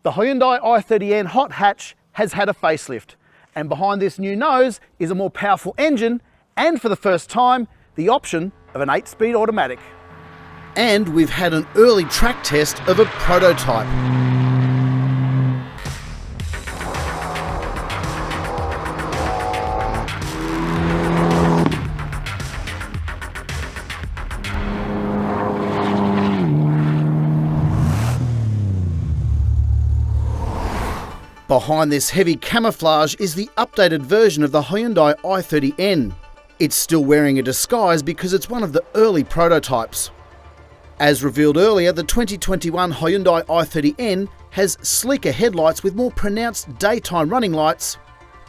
The Hyundai i30N hot hatch has had a facelift, and behind this new nose is a more powerful engine and, for the first time, the option of an 8-speed automatic. And we've had an early track test of a prototype. Behind this heavy camouflage is the updated version of the Hyundai i30N. It's still wearing a disguise because it's one of the early prototypes. As revealed earlier, the 2021 Hyundai i30N has sleeker headlights with more pronounced daytime running lights,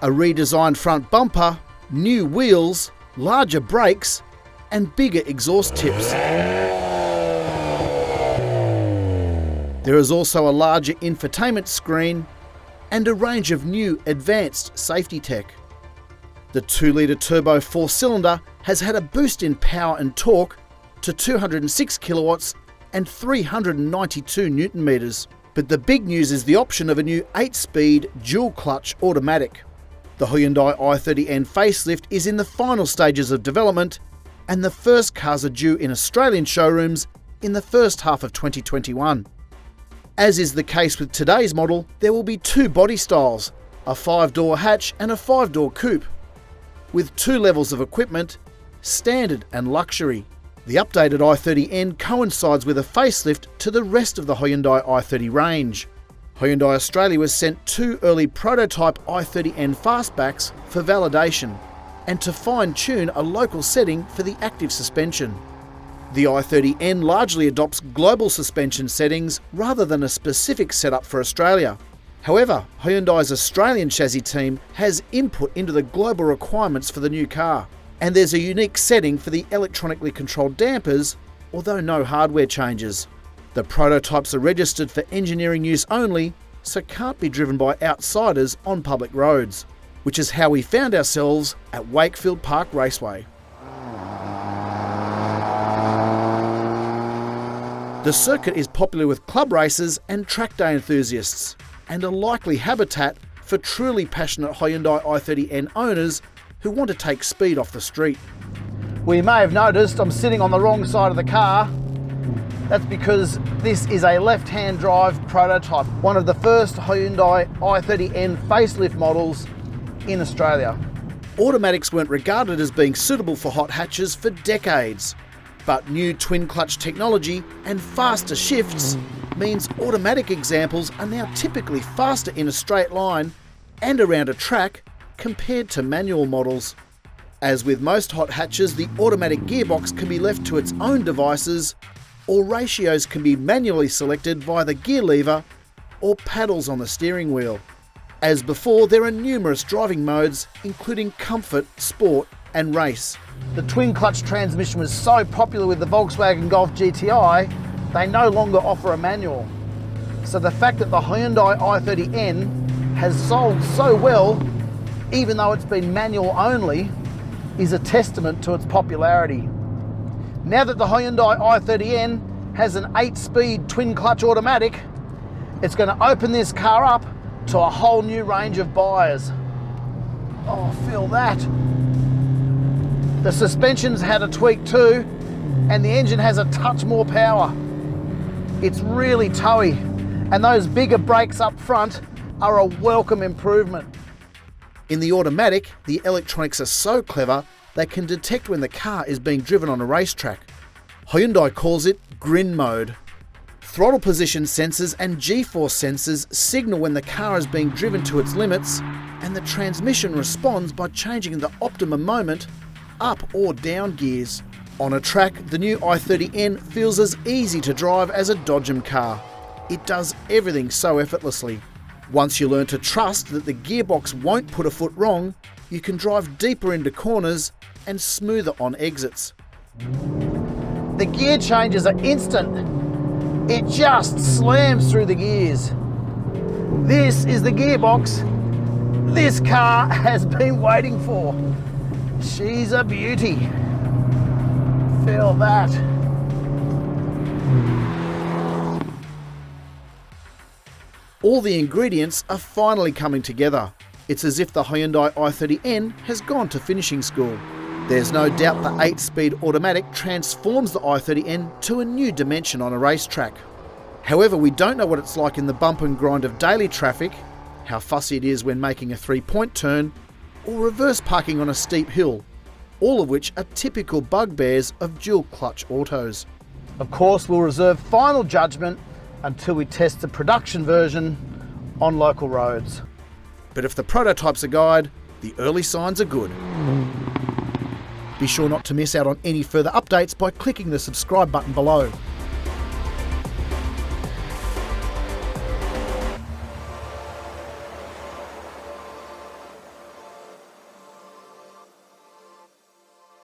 a redesigned front bumper, new wheels, larger brakes, and bigger exhaust tips. There is also a larger infotainment screen and a range of new advanced safety tech. The 2-litre turbo 4-cylinder has had a boost in power and torque to 206 kilowatts and 392 newton metres. But the big news is the option of a new 8-speed dual-clutch automatic. The Hyundai i30N facelift is in the final stages of development, and the first cars are due in Australian showrooms in the first half of 2021. As is the case with today's model, there will be 2 body styles, a 5-door hatch and a 5-door coupe, with 2 levels of equipment, standard and luxury. The updated i30N coincides with a facelift to the rest of the Hyundai i30 range. Hyundai Australia was sent 2 early prototype i30N fastbacks for validation and to fine-tune a local setting for the active suspension. The i30N largely adopts global suspension settings rather than a specific setup for Australia. However, Hyundai's Australian chassis team has input into the global requirements for the new car, and there's a unique setting for the electronically controlled dampers, although no hardware changes. The prototypes are registered for engineering use only, so can't be driven by outsiders on public roads, which is how we found ourselves at Wakefield Park Raceway. The circuit is popular with club racers and track day enthusiasts, and a likely habitat for truly passionate Hyundai i30N owners who want to take speed off the street. Well, you may have noticed I'm sitting on the wrong side of the car. That's because this is a left-hand drive prototype, one of the first Hyundai i30N facelift models in Australia. Automatics weren't regarded as being suitable for hot hatches for decades. But new twin-clutch technology and faster shifts means automatic examples are now typically faster in a straight line and around a track compared to manual models. As with most hot hatches, the automatic gearbox can be left to its own devices, or ratios can be manually selected via the gear lever or paddles on the steering wheel. As before, there are numerous driving modes, including comfort, sport, and race. The twin-clutch transmission was so popular with the Volkswagen Golf GTI, they no longer offer a manual. So the fact that the Hyundai i30N has sold so well, even though it's been manual only, is a testament to its popularity. Now that the Hyundai i30N has an 8-speed twin-clutch automatic, it's going to open this car up to a whole new range of buyers. Oh, feel that. The suspension's had a tweak too, and the engine has a touch more power. It's really towy, and those bigger brakes up front are a welcome improvement. In the automatic, the electronics are so clever they can detect when the car is being driven on a racetrack. Hyundai calls it grin mode. Throttle position sensors and G-force sensors signal when the car is being driven to its limits, and the transmission responds by changing the optimum moment up or down gears. On a track, the new i30N feels as easy to drive as a Dodgem car. It does everything so effortlessly. Once you learn to trust that the gearbox won't put a foot wrong, you can drive deeper into corners and smoother on exits. The gear changes are instant. It just slams through the gears. This is the gearbox this car has been waiting for. She's a beauty. Feel that. All the ingredients are finally coming together. It's as if the Hyundai i30N has gone to finishing school. There's no doubt the 8-speed automatic transforms the i30N to a new dimension on a racetrack. However, we don't know what it's like in the bump and grind of daily traffic, how fussy it is when making a 3-point turn, or reverse parking on a steep hill, all of which are typical bugbears of dual-clutch autos. Of course, we'll reserve final judgment until we test the production version on local roads. But if the prototype's a guide, the early signs are good. Be sure not to miss out on any further updates by clicking the subscribe button below.